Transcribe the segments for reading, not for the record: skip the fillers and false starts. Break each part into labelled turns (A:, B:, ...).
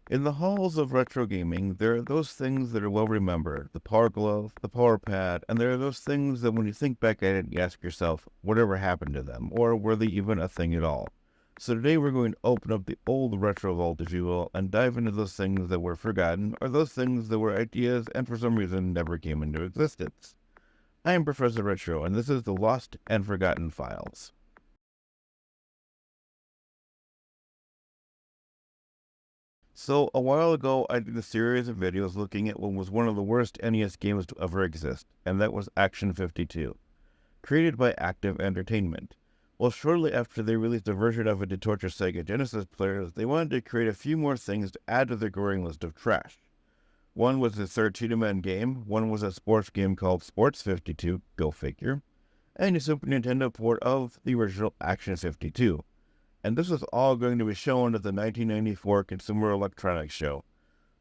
A: In the halls of retro gaming, there are those things that are well remembered, the Power Glove, the Power Pad, and there are those things that when you think back at it, you ask yourself, whatever happened to them, or were they even a thing at all? So today we're going to open up the old retro vault, if you will, and dive into those things that were forgotten, or those things that were ideas and for some reason never came into existence. I am Professor Retro, and this is the Lost and Forgotten Files. So, a while ago, I did a series of videos looking at what was one of the worst NES games to ever exist, and that was Action 52, created by Active Entertainment. Well, shortly after they released a version of it to torture Sega Genesis players, they wanted to create a few more things to add to their growing list of trash. One was a third Cheetah-Man game, one was a sports game called Sports 52, go figure, and a Super Nintendo port of the original Action 52. And this was all going to be shown at the 1994 Consumer Electronics Show.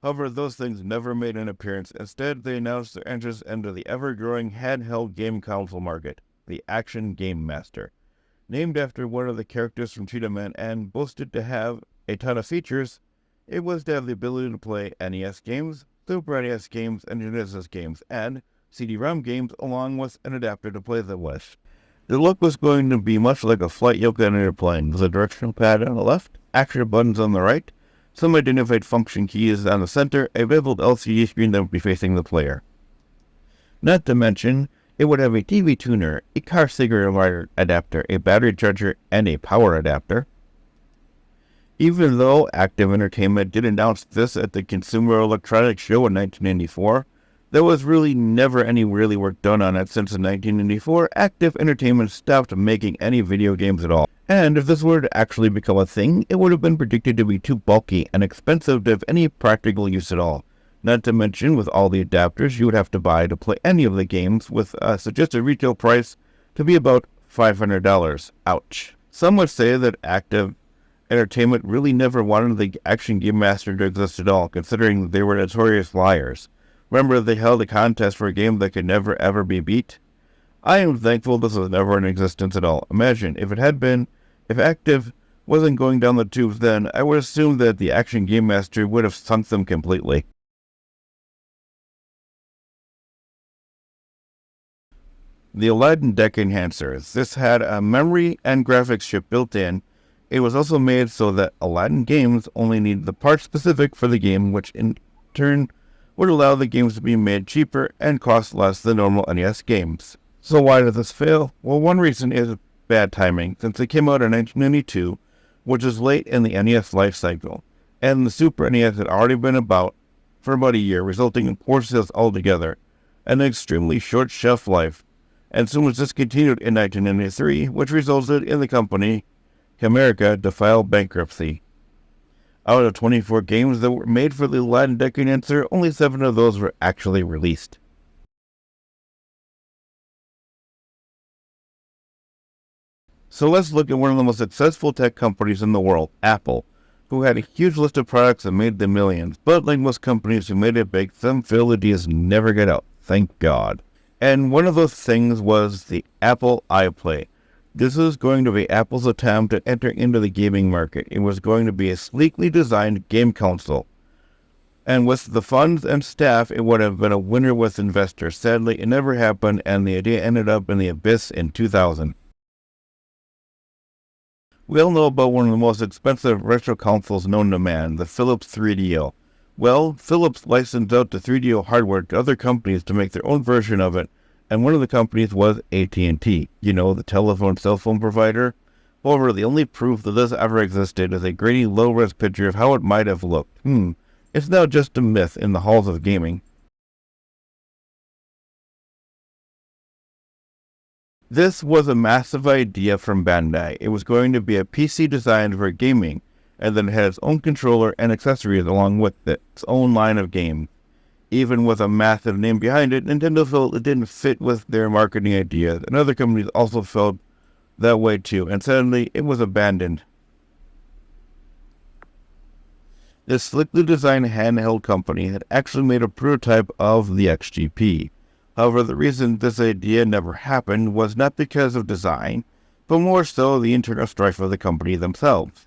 A: However, those things never made an appearance. Instead, they announced their entrance into the ever-growing handheld game console market, the Action Game Master. Named after one of the characters from Cheetah Man and boasted to have a ton of features, it was to have the ability to play NES games, Super NES games, and Genesis games, and CD-ROM games along with an adapter to play them with. The look was going to be much like a flight yoke on an airplane, with a directional pad on the left, action buttons on the right, some identified function keys on the center, a beveled LCD screen that would be facing the player. Not to mention, it would have a TV tuner, a car cigarette adapter, a battery charger, and a power adapter. Even though Active Entertainment did announce this at the Consumer Electronics Show in 1994, there was really never any really work done on it since in 1994, Active Entertainment stopped making any video games at all. And if this were to actually become a thing, it would have been predicted to be too bulky and expensive to have any practical use at all. Not to mention, with all the adapters you would have to buy to play any of the games, with a suggested retail price to be about $500. Ouch. Some would say that Active Entertainment really never wanted the Action Game Master to exist at all, considering they were notorious liars. Remember, they held a contest for a game that could never ever be beat? I am thankful this was never in existence at all. Imagine, if it had been, if Active wasn't going down the tubes then, I would assume that the Action Game Master would have sunk them completely. The Aladdin Deck Enhancer. This had a memory and graphics chip built in. It was also made so that Aladdin games only needed the parts specific for the game, which in turn would allow the games to be made cheaper and cost less than normal NES games. So why did this fail? Well, one reason is bad timing, since it came out in 1992, which is late in the NES life cycle, and the Super NES had already been about for about a year, resulting in poor sales altogether, and an extremely short shelf life, and soon was discontinued in 1993, which resulted in the company, Camerica, to file bankruptcy. Out of 24 games that were made for the Aladdin Deck Enhancer, only 7 of those were actually released. So let's look at one of the most successful tech companies in the world, Apple, who had a huge list of products that made them millions, but like most companies who made it big, some failed ideas never get out, thank God. And one of those things was the Apple iPlay. This was going to be Apple's attempt at entering into the gaming market. It was going to be a sleekly designed game console. And with the funds and staff, it would have been a winner with investors. Sadly, it never happened, and the idea ended up in the abyss in 2000. We all know about one of the most expensive retro consoles known to man, the Philips 3DO. Well, Philips licensed out the 3DO hardware to other companies to make their own version of it, and one of the companies was AT&T, the telephone cell phone provider. However, the only proof that this ever existed is a grainy low-res picture of how it might have looked. It's now just a myth in the halls of gaming. This was a massive idea from Bandai. It was going to be a PC designed for gaming, and then it had its own controller and accessories along with its own line of games. Even with a massive name behind it, Nintendo felt it didn't fit with their marketing ideas, and other companies also felt that way too, and suddenly it was abandoned. This slickly designed handheld company had actually made a prototype of the XGP. However, the reason this idea never happened was not because of design, but more so the internal strife of the company themselves.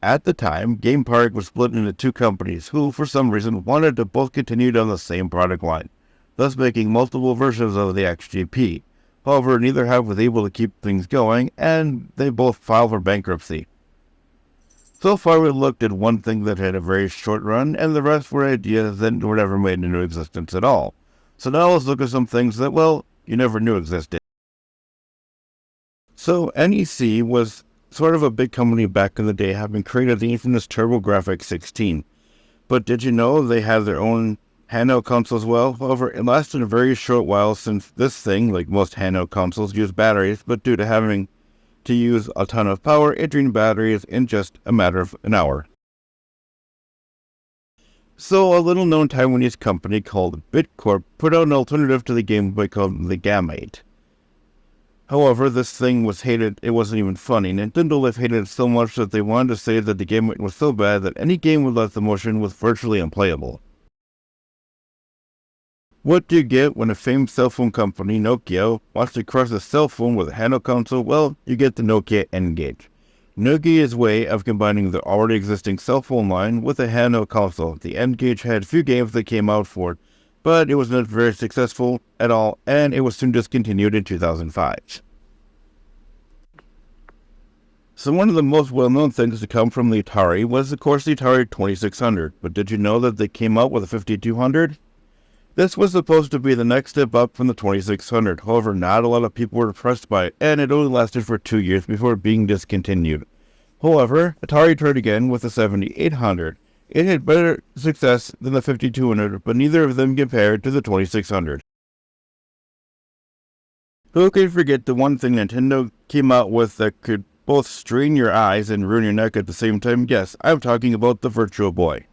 A: At the time, Game Park was split into two companies who, for some reason, wanted to both continue on the same product line, thus making multiple versions of the XGP. However, neither half was able to keep things going, and they both filed for bankruptcy. So far, we looked at one thing that had a very short run, and the rest were ideas that were never made into existence at all. So now let's look at some things that, well, you never knew existed. So NEC was sort of a big company back in the day, having created the infamous TurboGrafx 16. But did you know they had their own handheld console as well? However, it lasted a very short while, since this thing, like most handheld consoles, used batteries, but due to having to use a ton of power, it drained batteries in just a matter of an hour. So a little known Taiwanese company called Bitcorp put out an alternative to the Game Boy called the Gamate. However, this thing was hated, it wasn't even funny. Nintendo Life hated it so much that they wanted to say that the game was so bad that any game without the motion was virtually unplayable. What do you get when a famed cell phone company, Nokia, wants to crush a cell phone with a handheld console? Well, you get the Nokia N-Gage. Nokia's way of combining the already existing cell phone line with a handheld console. The N-Gage had a few games that came out for it, but it was not very successful at all, and it was soon discontinued in 2005. So one of the most well-known things to come from the Atari was, of course, the Atari 2600. But did you know that they came out with a 5200? This was supposed to be the next step up from the 2600. However, not a lot of people were impressed by it, and it only lasted for 2 years before being discontinued. However, Atari tried again with the 7800. It had better success than the 5200, but neither of them compared to the 2600. Who can forget the one thing Nintendo came out with that could both strain your eyes and ruin your neck at the same time? Yes, I'm talking about the Virtual Boy.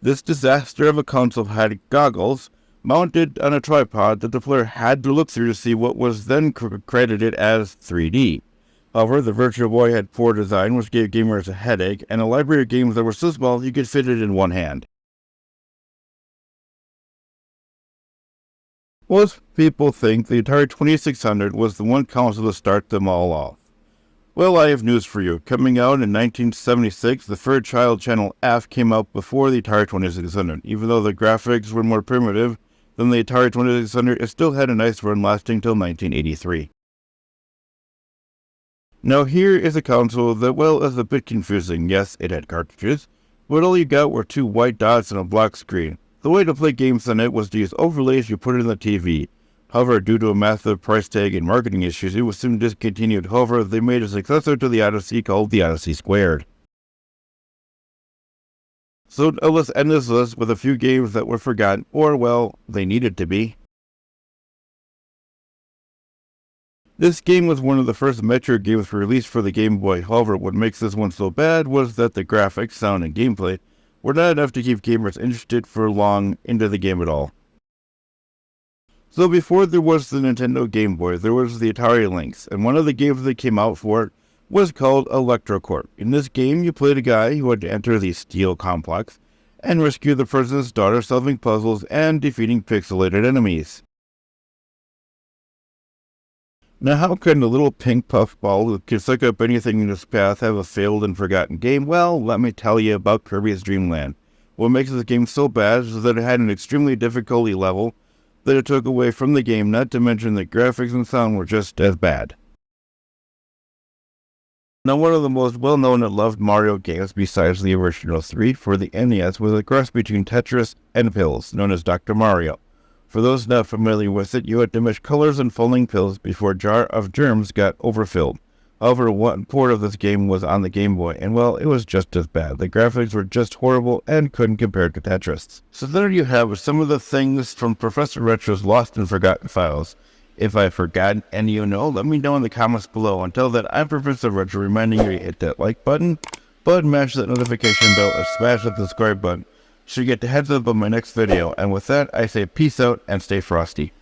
A: This disaster of a console had goggles mounted on a tripod that the player had to look through to see what was then credited as 3D. However, the Virtual Boy had poor design, which gave gamers a headache, and a library of games that were so small you could fit it in one hand. Most people think the Atari 2600 was the one console to start them all off. Well, I have news for you. Coming out in 1976, the Fairchild Channel F came out before the Atari 2600. Even though the graphics were more primitive than the Atari 2600, it still had a nice run lasting till 1983. Now here is a console that, well, is a bit confusing. Yes, it had cartridges, but all you got were two white dots and a black screen. The way to play games on it was to use overlays you put in the TV. However, due to a massive price tag and marketing issues, it was soon discontinued. However, they made a successor to the Odyssey called the Odyssey Squared. So let's end this list with a few games that were forgotten, or, well, they needed to be. This game was one of the first Metro games released for the Game Boy. However, what makes this one so bad was that the graphics, sound, and gameplay were not enough to keep gamers interested for long into the game at all. So before there was the Nintendo Game Boy, there was the Atari Lynx, and one of the games that came out for it was called ElectroCorp. In this game, you played a guy who had to enter the Steel Complex and rescue the president's daughter, solving puzzles and defeating pixelated enemies. Now, how can a little pink puffball who can suck up anything in his path have a failed and forgotten game? Well, let me tell you about Kirby's Dream Land. What makes this game so bad is that it had an extremely difficulty level that it took away from the game, not to mention that graphics and sound were just as bad. Now, one of the most well-known and loved Mario games besides the original 3 for the NES was a cross between Tetris and pills, known as Dr. Mario. For those not familiar with it, you had to mix colors and falling pills before a jar of germs got overfilled. However, one port of this game was on the Game Boy, and well, it was just as bad. The graphics were just horrible and couldn't compare to Tetris. So there you have some of the things from Professor Retro's Lost and Forgotten Files. If I've forgotten any you know, let me know in the comments below. Until then, I'm Professor Retro, reminding you to hit that like button, mash that notification bell, and smash that subscribe button so you get the heads up on my next video. And with that, I say peace out and stay frosty.